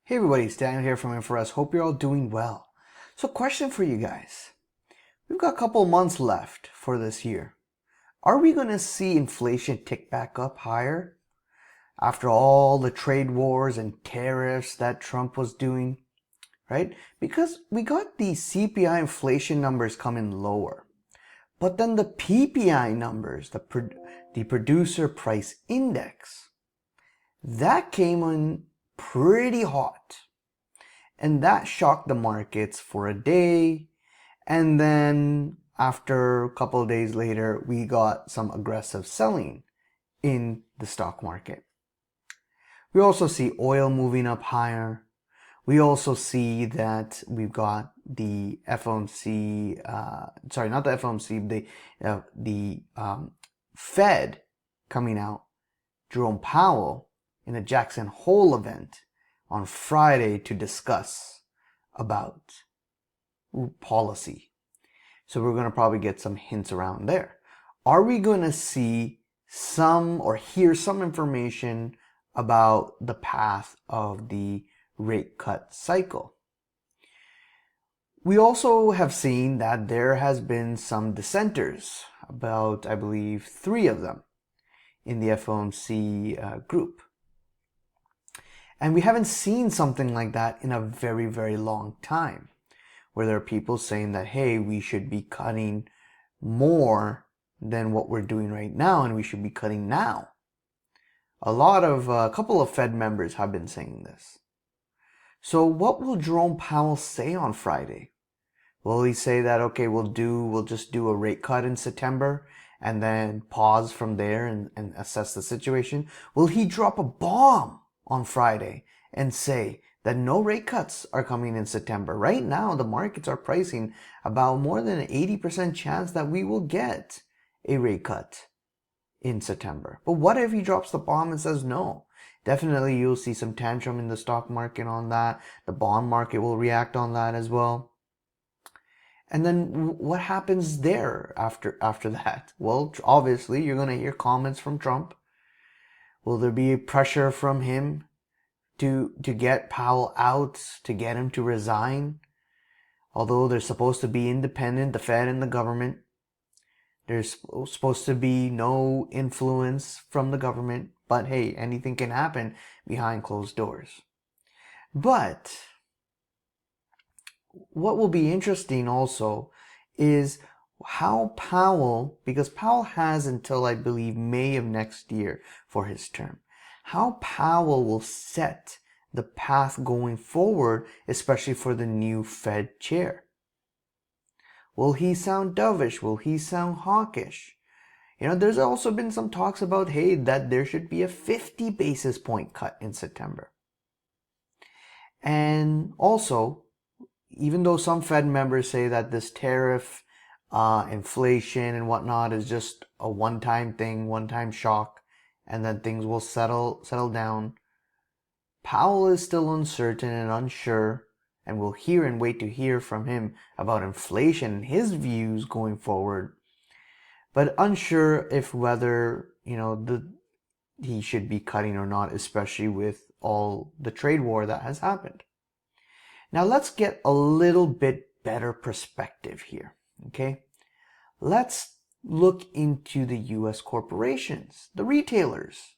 Hey everybody, it's Daniel here from InfoRest. Hope you're all doing well. So question for you guys. We've got a couple months left for this year. Are we going to see inflation tick back up higher after all the trade wars and tariffs that Trump was doing, right? Because we got the CPI inflation numbers coming lower. But then the PPI numbers, the producer price index, that came in pretty hot. And that shocked the markets for a day. And then after a couple of days later, we got some aggressive selling in the stock market. We also see oil moving up higher. We also see that we've got the FOMC, not the FOMC, the Fed coming out, Jerome Powell in a Jackson Hole event on Friday to discuss about policy. So we're going to probably get some hints around there. Are we going to see some or hear some information about the path of the rate cut cycle? We also have seen that there has been some dissenters, about I believe 3 of them in the FOMC group. And we haven't seen something like that in a very, very long time, where there are people saying that, hey, we should be cutting more than what we're doing right now, and we should be cutting now. A couple of Fed members have been saying this. So what will Jerome Powell say on Friday? Will he say that, okay, we'll just do a rate cut in September and then pause from there and assess the situation? Will he drop a bomb on Friday and say that no rate cuts are coming in September? Right now, the markets are pricing about more than an 80% chance that we will get a rate cut in September. But what if he drops the bomb and says no? Definitely you'll see some tantrum in the stock market on that. The bond market will react on that as well. And then what happens there after that? Well, obviously you're going to hear comments from Trump. Will there be pressure from him to get Powell out, to get him to resign? Although they're supposed to be independent, the Fed and the government, there's supposed to be no influence from the government. But hey, anything can happen behind closed doors. But what will be interesting also is how Powell, because Powell has until I believe May of next year for his term, how Powell will set the path going forward, especially for the new Fed chair. Will he sound dovish? Will he sound hawkish? There's also been some talks about, hey, that there should be a 50 basis point cut in September. And also, even though some Fed members say that this tariff, inflation and whatnot is just a one-time thing, one-time shock, and then things will settle down, Powell is still uncertain and unsure, and we'll hear and wait to hear from him about inflation and his views going forward, but unsure if whether, he should be cutting or not, especially with all the trade war that has happened. Now let's get a little bit better perspective here, okay? Let's look into the US corporations, the retailers.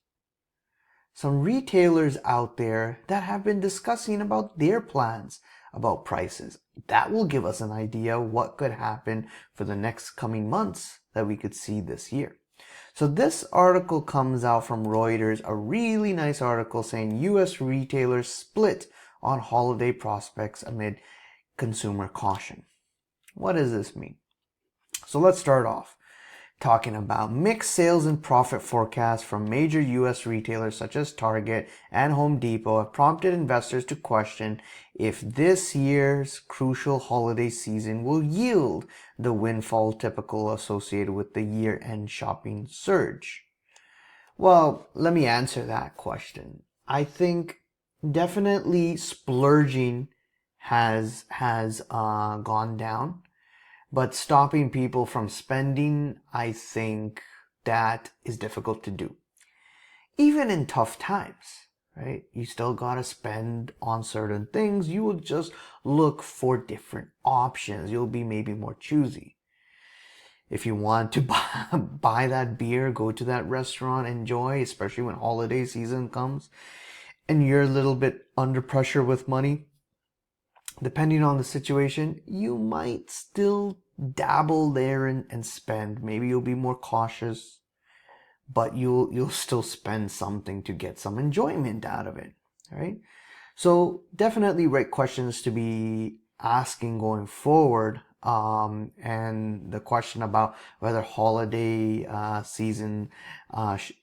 Some retailers out there that have been discussing about their plans about prices. That will give us an idea what could happen for the next coming months that we could see this year. So this article comes out from Reuters, a really nice article saying US retailers split on holiday prospects amid consumer caution. What does this mean? So let's start off talking about mixed sales and profit forecasts from major US retailers such as Target and Home Depot have prompted investors to question if this year's crucial holiday season will yield the windfall typical associated with the year-end shopping surge. Well, let me answer that question. I think definitely splurging has gone down, but stopping people from spending, I think that is difficult to do, even in tough times, right? You still gotta spend on certain things. You will just look for different options. You'll be maybe more choosy. If you want to buy that beer, go to that restaurant, enjoy, especially when holiday season comes, and you're a little bit under pressure with money, depending on the situation, you might still dabble there and spend. Maybe you'll be more cautious, but you'll still spend something to get some enjoyment out of it, right? So definitely right questions to be asking going forward. And the question about whether holiday season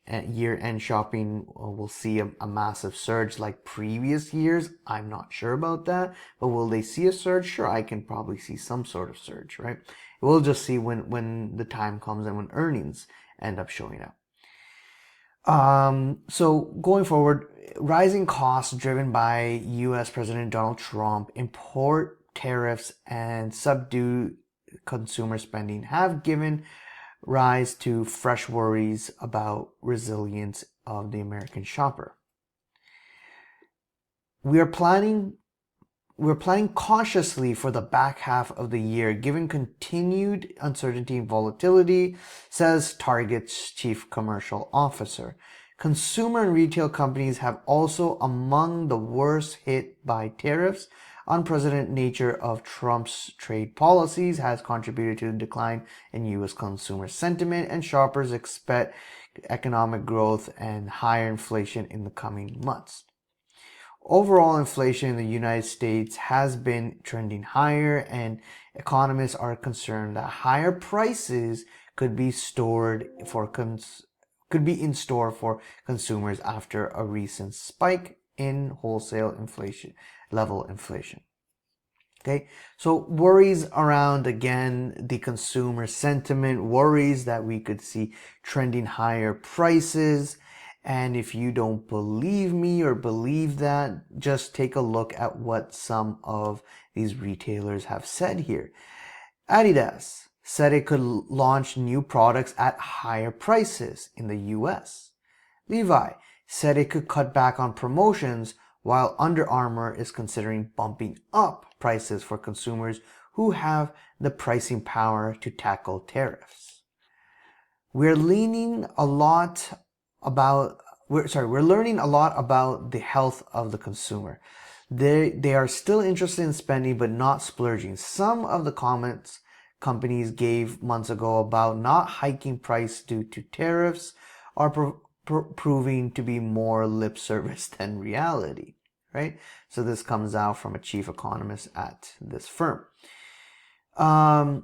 year-end shopping will see a massive surge like previous years, I'm not sure about that. But will they see a surge? Sure, I can probably see some sort of surge, right? We'll just see when the time comes and when earnings end up showing up. So going forward, rising costs driven by US President Donald Trump, import tariffs, and subdued consumer spending have given rise to fresh worries about resilience of the American shopper. We're planning cautiously for the back half of the year, given continued uncertainty and volatility, says Target's chief commercial officer. Consumer and retail companies have also among the worst hit by tariffs. Unprecedented nature of Trump's trade policies has contributed to the decline in U.S. consumer sentiment, and shoppers expect economic growth and higher inflation in the coming months. Overall inflation in the United States has been trending higher, and economists are concerned that higher prices could be in store for consumers after a recent spike in wholesale inflation. Okay, so worries around, again, the consumer sentiment, worries that we could see trending higher prices. And if you don't believe me or believe that, just take a look at what some of these retailers have said here. Adidas said it could launch new products at higher prices in the US. Levi said it could cut back on promotions, while Under Armour is considering bumping up prices for consumers who have the pricing power to tackle tariffs. We're learning a lot about the health of the consumer. They are still interested in spending but not splurging. Some of the comments companies gave months ago about not hiking price due to tariffs are proving to be more lip service than reality, right? So this comes out from a chief economist at this firm. On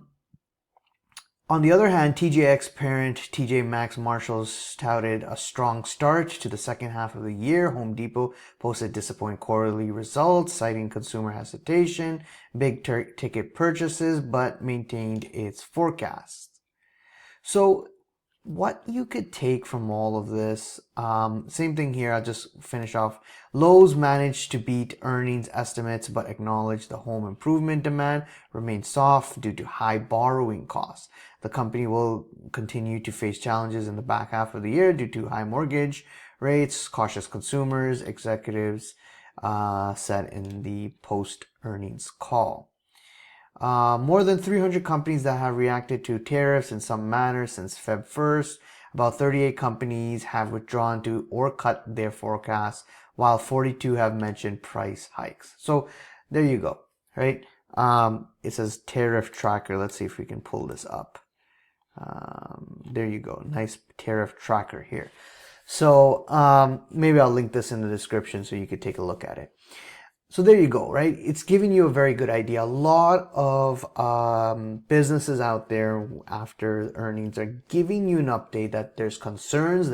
the other hand, TJX parent TJ Maxx Marshalls touted a strong start to the second half of the year. Home Depot posted disappointing quarterly results, citing consumer hesitation, big ticket purchases, but maintained its forecast. So what you could take from all of this, same thing here, I'll just finish off. Lowe's managed to beat earnings estimates but acknowledged the home improvement demand remains soft due to high borrowing costs. The company will continue to face challenges in the back half of the year due to high mortgage rates, cautious consumers, executives said in the post-earnings call. More than 300 companies that have reacted to tariffs in some manner since Feb 1st. About 38 companies have withdrawn to or cut their forecasts, while 42 have mentioned price hikes. So there you go, right? It says tariff tracker. Let's see if we can pull this up. There you go. Nice tariff tracker here. So maybe I'll link this in the description so you could take a look at it. So there you go, right? It's giving you a very good idea. A lot of businesses out there after earnings are giving you an update that there's concerns,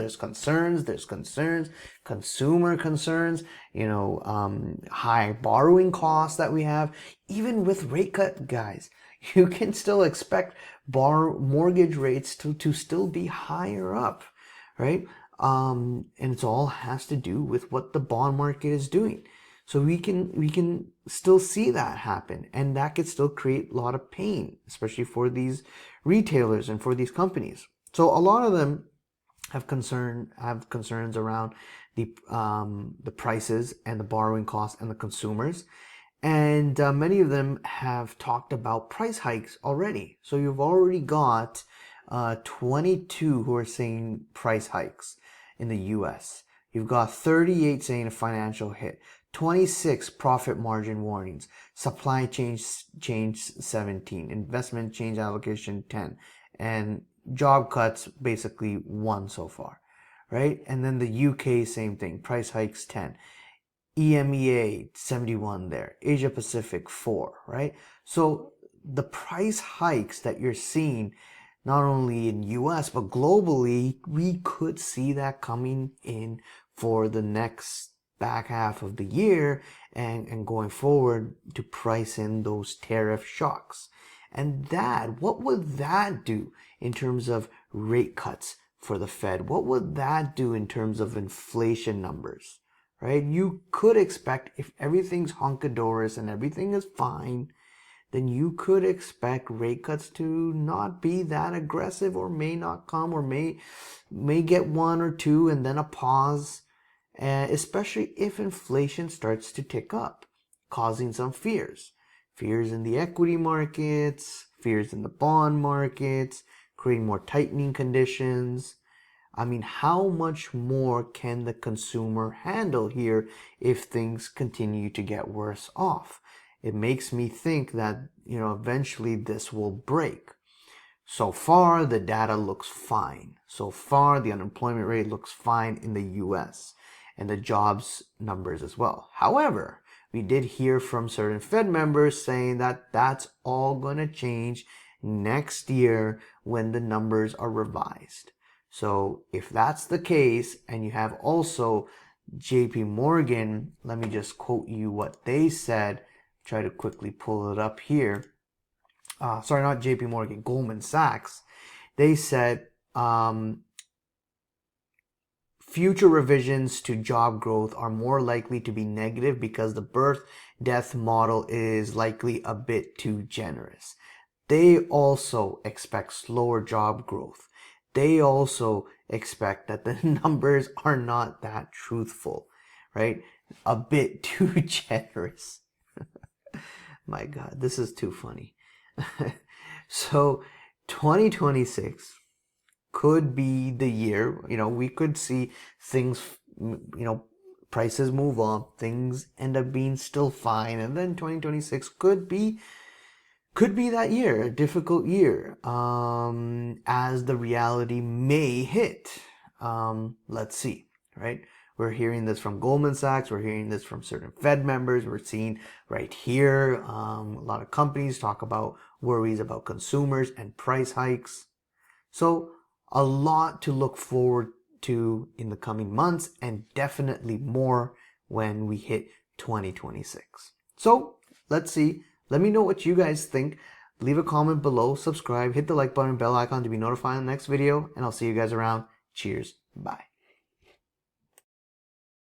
consumer concerns, high borrowing costs that we have. Even with rate cut, guys, you can still expect mortgage rates to still be higher up, right? And it all has to do with what the bond market is doing. So we can still see that happen, and that could still create a lot of pain, especially for these retailers and for these companies. So a lot of them have concerns around the prices and the borrowing costs and the consumers. And many of them have talked about price hikes already. So you've already got 22 who are saying price hikes in the US. You've got 38 saying a financial hit, 26 profit margin warnings, supply chain change 17, investment change allocation 10, and job cuts basically 1 so far, right? And then the UK, same thing, price hikes 10. EMEA 71 there, Asia Pacific 4, right? So the price hikes that you're seeing not only in US but globally, we could see that coming in for the next back half of the year and going forward to price in those tariff shocks. And that, what would that do in terms of rate cuts for the Fed? What would that do in terms of inflation numbers? Right? You could expect, if everything's hunkadoris and everything is fine, then you could expect rate cuts to not be that aggressive, or may not come, or may get 1 or 2 and then a pause, especially if inflation starts to tick up, causing some fears. Fears in the equity markets, fears in the bond markets, creating more tightening conditions. I mean, how much more can the consumer handle here if things continue to get worse off? It makes me think that, eventually this will break. So far, the data looks fine. So far, the unemployment rate looks fine in the US and the jobs numbers as well. However, we did hear from certain Fed members saying that that's all going to change next year when the numbers are revised. So if that's the case, and you have also JP Morgan, let me just quote you what they said. Try to quickly pull it up here. Sorry, not JP Morgan, Goldman Sachs. They said future revisions to job growth are more likely to be negative because the birth-death model is likely a bit too generous. They also expect slower job growth. They also expect that the numbers are not that truthful, right? A bit too generous. My God, this is too funny. So 2026 could be the year, we could see things, prices move up, things end up being still fine, and then 2026 could be that year, a difficult year, as the reality may hit. Let's see, right? We're hearing this from Goldman Sachs. We're hearing this from certain Fed members. We're seeing right here, a lot of companies talk about worries about consumers and price hikes. So a lot to look forward to in the coming months, and definitely more when we hit 2026. So let's see. Let me know what you guys think. Leave a comment below, subscribe, hit the like button, bell icon to be notified on the next video, and I'll see you guys around. Cheers. Bye.